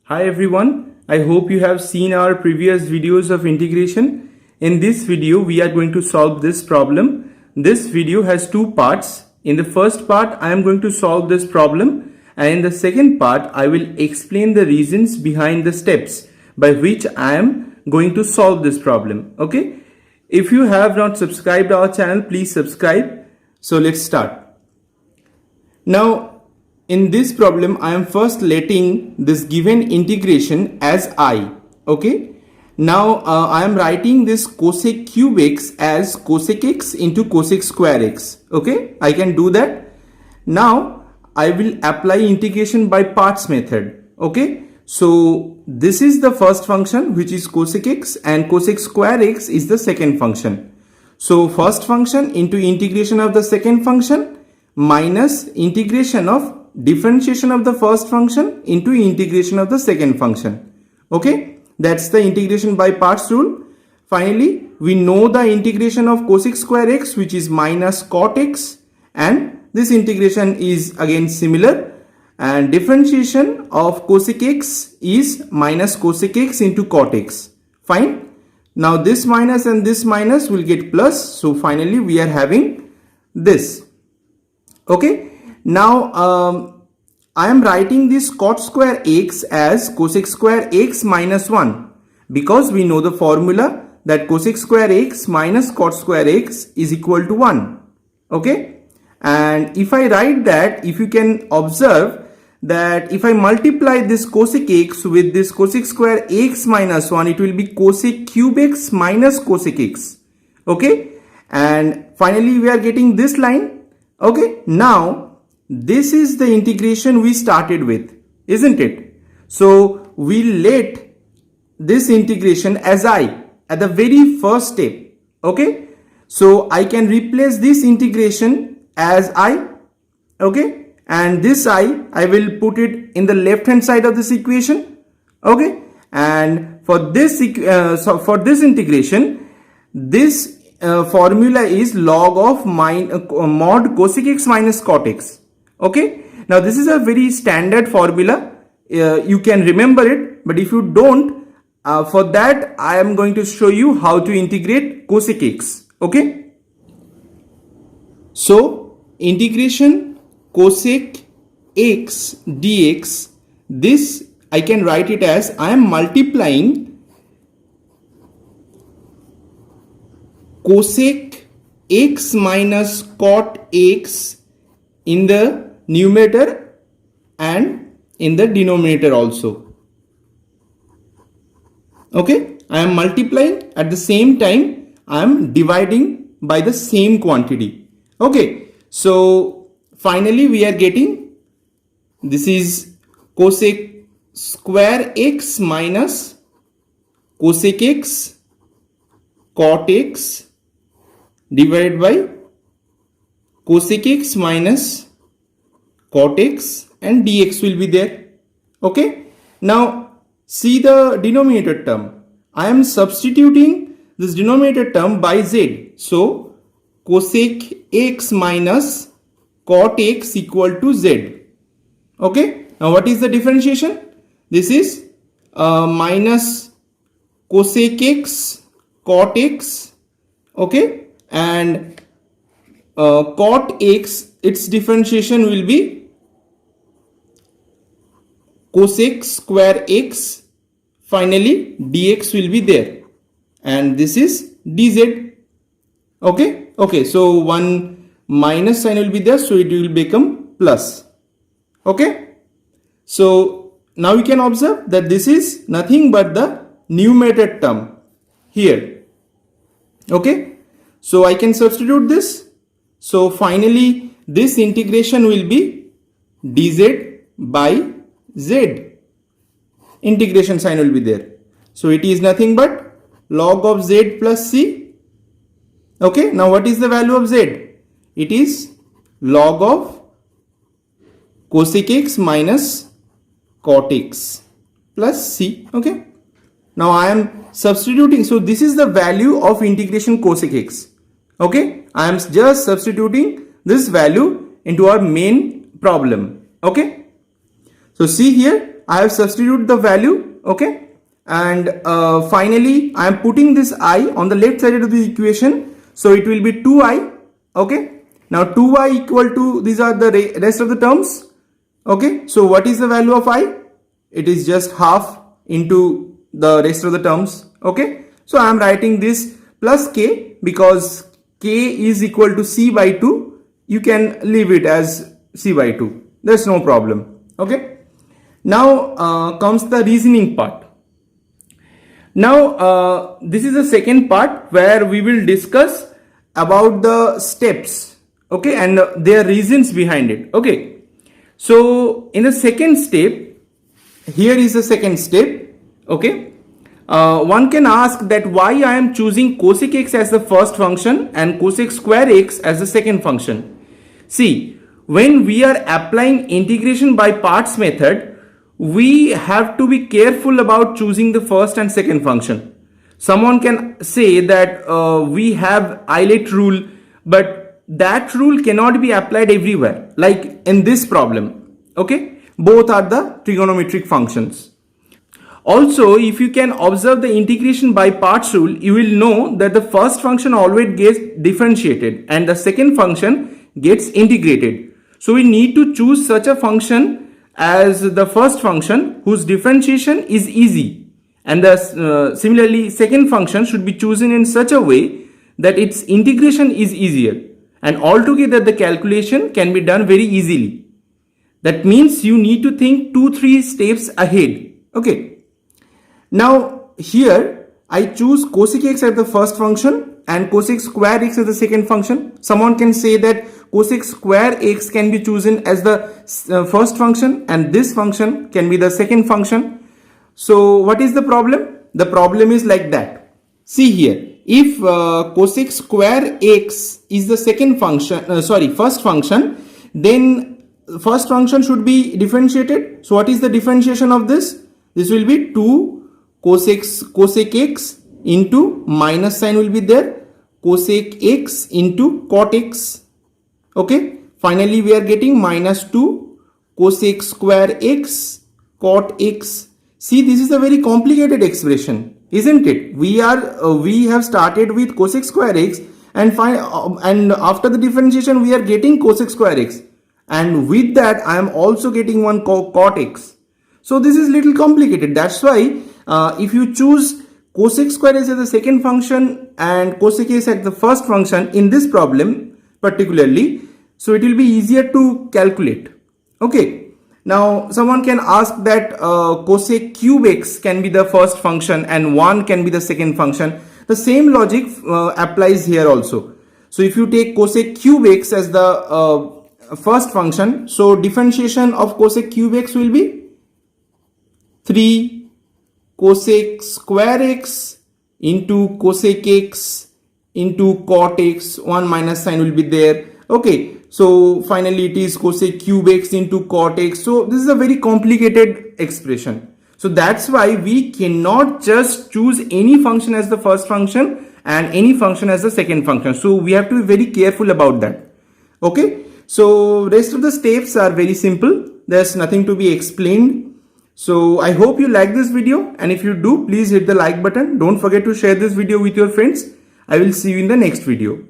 Hi everyone, I hope you have seen our previous videos of integration. In this video, we are going to solve this problem. This video has two parts. In the first part, I am going to solve this problem, and in the second part, I will explain the reasons behind the steps by which I am going to solve this problem. Okay? If you have not subscribed our channel, please subscribe. So let's start. Now, in this problem, I am first letting this given integration as I. Okay. Now, I am writing this cosec cube x as cosec x into cosec square x. Okay. I can do that. Now, I will apply integration by parts method. Okay. So, this is the first function which is cosec x and cosec square x is the second function. So, first function into integration of the second function minus integration of differentiation of the first function into integration of the second function. Okay, that's the integration by parts rule. Finally, we know the integration of cosec square x, which is minus cot x, and this integration is again similar, and differentiation of cosec x is minus cosec x into cot x. Fine. Now this minus and this minus will get plus, so finally we are having this. Okay. Now, I am writing this cot square x as cosec square x minus 1 because we know the formula that cosec square x minus cot square x is equal to 1. Okay. And if I write that, if you can observe that if I multiply this cosec x with this cosec square x minus 1, it will be cosec cube x minus cosec x. Okay. And finally, we are getting this line. Okay, now this is the integration we started with, isn't it? So we let this integration as I at the very first step. Okay, so I can replace this integration as I. Okay, and this I will put it in the left hand side of this equation. Okay, and for this integration, this formula is log of mod cosec x minus cot x. Okay. Now this is a very standard formula. You can remember it, but if you don't, for that I am going to show you how to integrate cosec x. Okay. So integration cosec x dx, this I can write it as I am multiplying cosec x minus cot x in the numerator and in the denominator also. Okay, I am multiplying at the same time I am dividing by the same quantity. Okay, so finally we are getting this is cosec square x minus cosec x cot x divided by cosec x minus cot x and dx will be there. Okay. Now see the denominator term. I am substituting this denominator term by z. So cosec x minus cot x equal to z. Okay. Now what is the differentiation? This is minus cosec x cot x. Okay. And cot x, its differentiation will be cosec square x. Finally dx will be there, and this is dz. Okay. Okay, so one minus sign will be there, so it will become plus. Okay, so now you can observe that this is nothing but the numerator term here. Okay. So I can substitute this. So finally this integration will be dz by z. Integration sign will be there. So it is nothing but log of z plus c. Okay. Now what is the value of z? It is log of cosec x minus cot x plus c. Okay. Now I am substituting. So this is the value of integration cosec x. Okay, I am just substituting this value into our main problem. Okay, so see here I have substituted the value, okay, and finally I am putting this I on the left side of the equation, so it will be 2I, okay. Now 2I equal to, these are the rest of the terms, okay. So what is the value of I? It is just half into the rest of the terms, okay. So I am writing this plus k because k is equal to c by 2. You can leave it as c by 2. There's no problem, okay. Now comes the reasoning part. Now this is the second part where we will discuss about the steps, okay, and their reasons behind it, okay. So in the second step, here is the second step, okay. One can ask that why I am choosing cosec x as the first function and cosec square x as the second function. See, when we are applying integration by parts method, we have to be careful about choosing the first and second function. Someone can say that we have Eilert rule, but that rule cannot be applied everywhere, like in this problem, okay. Both are the trigonometric functions. Also, if you can observe the integration by parts rule, you will know that the first function always gets differentiated and the second function gets integrated. So we need to choose such a function as the first function whose differentiation is easy, and similarly second function should be chosen in such a way that its integration is easier, and altogether the calculation can be done very easily. That means you need to think 2-3 steps ahead, okay. Now here I choose cosec x as the first function and cosec square x as the second function. Someone can say that cosec square x can be chosen as the first function and this function can be the second function. So what is the problem? The problem is like that. See here, if cosec square x is the second function, first function, then first function should be differentiated. So what is the differentiation of this? This will be 2 cosec x into minus sign will be there, cosec x into cot x, okay. Finally we are getting minus 2 cosec square x cot x. See, this is a very complicated expression, isn't it? We have started with cosec square x and after the differentiation we are getting cosec square x, and with that I am also getting one cot x. So this is little complicated. That's why if you choose cosec square x as the second function and cosec x as the first function in this problem particularly, so it will be easier to calculate, okay. Now someone can ask that cosec cube x can be the first function and 1 can be the second function. The same logic applies here also. So if you take cosec cube x as the first function, so differentiation of cosec cube x will be 3 cosec square x into cosec x into cot x, 1 minus sign will be there, okay. So finally it is cosec cube x into cot x. So this is a very complicated expression. So that's why we cannot just choose any function as the first function and any function as the second function. So we have to be very careful about that, okay. So rest of the steps are very simple. There's nothing to be explained. So I hope you like this video, and if you do, please hit the like button. Don't forget to share this video with your friends. I will see you in the next video.